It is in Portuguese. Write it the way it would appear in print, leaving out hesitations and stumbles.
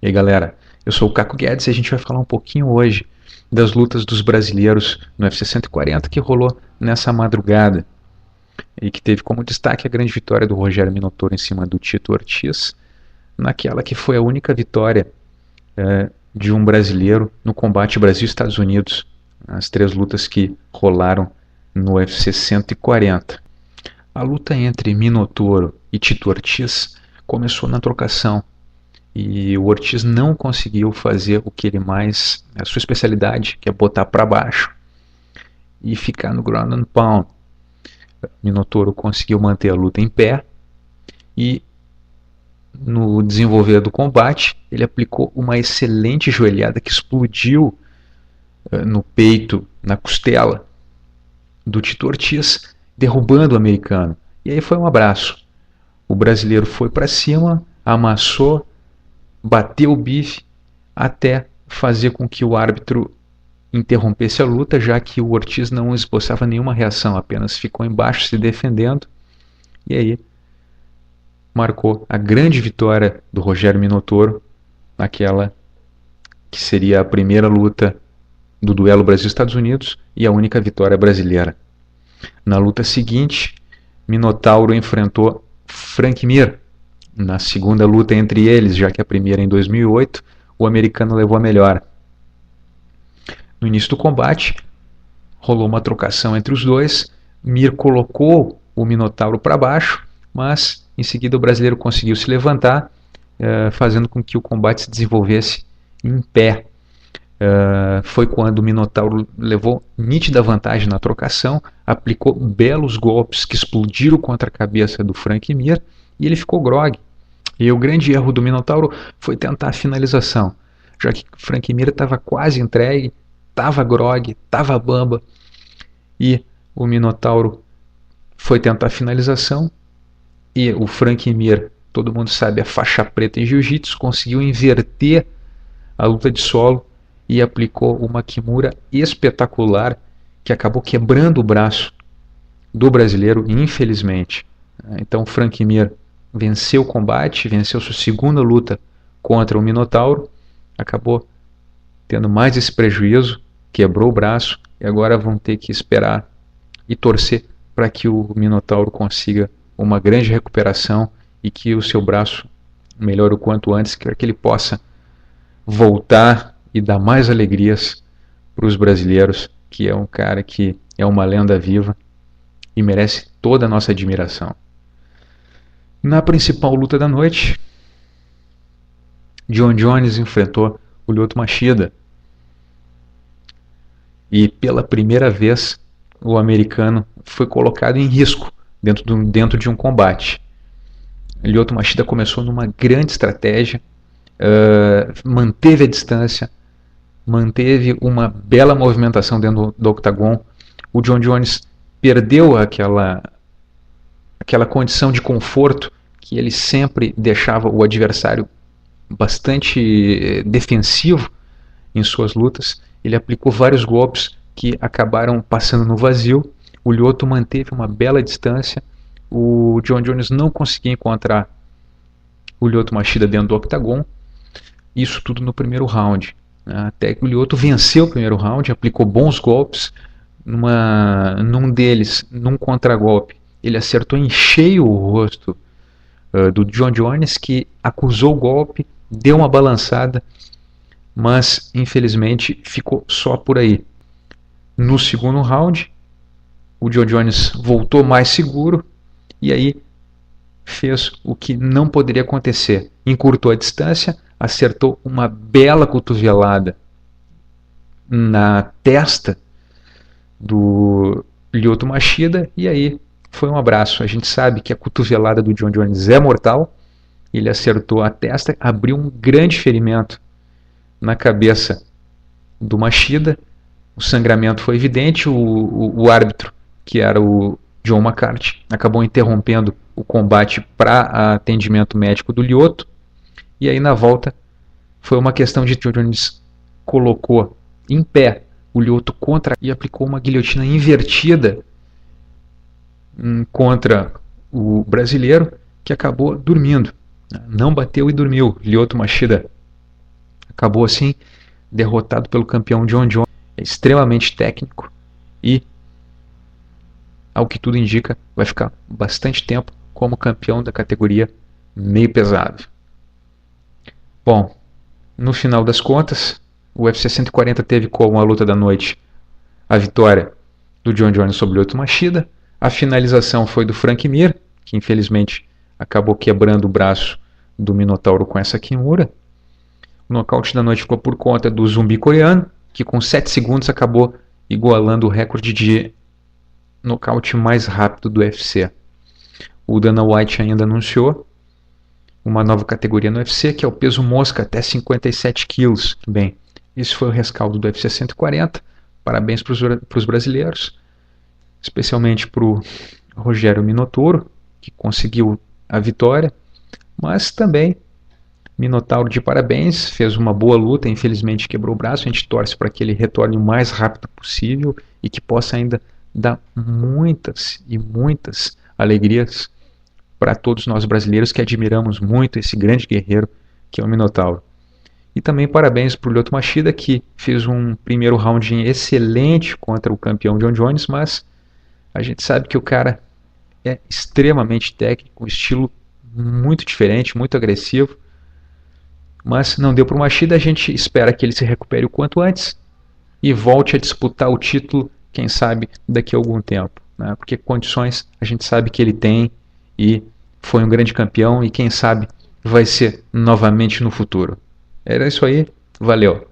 E aí galera, eu sou o Caco Guedes e a gente vai falar um pouquinho hoje das lutas dos brasileiros no UFC 140 que rolou nessa madrugada e que teve como destaque a grande vitória do Rogério Minotouro em cima do Tito Ortiz, naquela que foi a única vitória de um brasileiro no combate Brasil-Estados Unidos, as 3 lutas que rolaram no UFC 140. A luta entre Minotouro e Tito Ortiz começou na trocação, e o Ortiz não conseguiu fazer o que ele mais, a sua especialidade, que é botar para baixo e ficar no ground and pound. Minotouro conseguiu manter a luta em pé e no desenvolver do combate ele aplicou uma excelente joelhada que explodiu no peito, na costela do Tito Ortiz, derrubando o americano. E aí foi um abraço. O brasileiro foi para cima, amassou, bateu o bife até fazer com que o árbitro interrompesse a luta, já que o Ortiz não esboçava nenhuma reação, apenas ficou embaixo se defendendo. E aí marcou a grande vitória do Rogério Minotouro, naquela que seria a primeira luta do duelo Brasil-Estados Unidos e a única vitória brasileira. Na luta seguinte, Minotauro enfrentou Frank Mir. Na segunda luta entre eles, já que a primeira em 2008, o americano levou a melhor. No início do combate, rolou uma trocação entre os dois. Mir colocou o Minotauro para baixo, mas em seguida o brasileiro conseguiu se levantar, fazendo com que o combate se desenvolvesse em pé. Foi quando o Minotauro levou nítida vantagem na trocação, aplicou belos golpes que explodiram contra a cabeça do Frank Mir e ele ficou grogue. E o grande erro do Minotauro foi tentar a finalização, já que Frank Mir estava quase entregue, estava grogue, estava bamba, e o Minotauro foi tentar a finalização e o Frank Mir, todo mundo sabe, a faixa preta em jiu-jitsu, conseguiu inverter a luta de solo e aplicou uma kimura espetacular que acabou quebrando o braço do brasileiro, infelizmente. Então Frank Mir venceu o combate, venceu sua segunda luta contra o Minotauro, acabou tendo mais esse prejuízo, quebrou o braço e agora vão ter que esperar e torcer para que o Minotauro consiga uma grande recuperação e que o seu braço melhore o quanto antes, para que ele possa voltar e dar mais alegrias para os brasileiros, que é um cara que é uma lenda viva e merece toda a nossa admiração. Na principal luta da noite, Jon Jones enfrentou o Lyoto Machida. E pela primeira vez o americano foi colocado em risco dentro de um combate. Lyoto Machida começou numa grande estratégia, manteve a distância, manteve uma bela movimentação dentro do octagon. O Jon Jones perdeu aquela condição de conforto que ele sempre deixava o adversário bastante defensivo em suas lutas. Ele aplicou vários golpes que acabaram passando no vazio. O Lyoto manteve uma bela distância. O Jon Jones não conseguia encontrar o Lyoto Machida dentro do octagon. Isso tudo no primeiro round. Até que o Lyoto venceu o primeiro round, aplicou bons golpes. Num deles, num contragolpe, ele acertou em cheio o rosto do Jon Jones, que acusou o golpe, deu uma balançada, mas infelizmente ficou só por aí. No segundo round, o Jon Jones voltou mais seguro e aí fez o que não poderia acontecer. Encurtou a distância, acertou uma bela cotovelada na testa do Lyoto Machida e aí foi um abraço. A gente sabe que a cotovelada do Jon Jones é mortal. Ele acertou a testa, abriu um grande ferimento na cabeça do Machida. O sangramento foi evidente. O árbitro, que era o John McCarthy, acabou interrompendo o combate para atendimento médico do Lyoto. E aí na volta foi uma questão de Jon Jones colocou em pé o Lyoto contra e aplicou uma guilhotina invertida contra o brasileiro, que acabou dormindo. Não bateu e dormiu. Lyoto Machida Acabou assim derrotado pelo campeão John Jones, extremamente técnico e, ao que tudo indica, vai ficar bastante tempo como campeão da categoria meio pesado. Bom, no final das contas, o UFC 140 teve como a luta da noite a vitória do John Jones sobre o Lyoto Machida. A finalização foi do Frank Mir, que infelizmente acabou quebrando o braço do Minotauro com essa Kimura. O nocaute da noite ficou por conta do zumbi coreano, que com 7 segundos acabou igualando o recorde de nocaute mais rápido do UFC. O Dana White ainda anunciou uma nova categoria no UFC, que é o peso mosca até 57 quilos. Bem, esse foi o rescaldo do UFC 140. Parabéns para os brasileiros, especialmente para o Rogério Minotauro, que conseguiu a vitória, mas também Minotauro de parabéns, fez uma boa luta, infelizmente quebrou o braço. A gente torce para que ele retorne o mais rápido possível e que possa ainda dar muitas e muitas alegrias para todos nós brasileiros que admiramos muito esse grande guerreiro que é o Minotauro. E também parabéns para o Lyoto Machida, que fez um primeiro round excelente contra o campeão John Jones, mas a gente sabe que o cara é extremamente técnico, um estilo muito diferente, muito agressivo, mas não deu para o Machida. A gente espera que ele se recupere o quanto antes e volte a disputar o título, quem sabe daqui a algum tempo, né? Porque condições a gente sabe que ele tem e foi um grande campeão e quem sabe vai ser novamente no futuro. Era isso aí, valeu!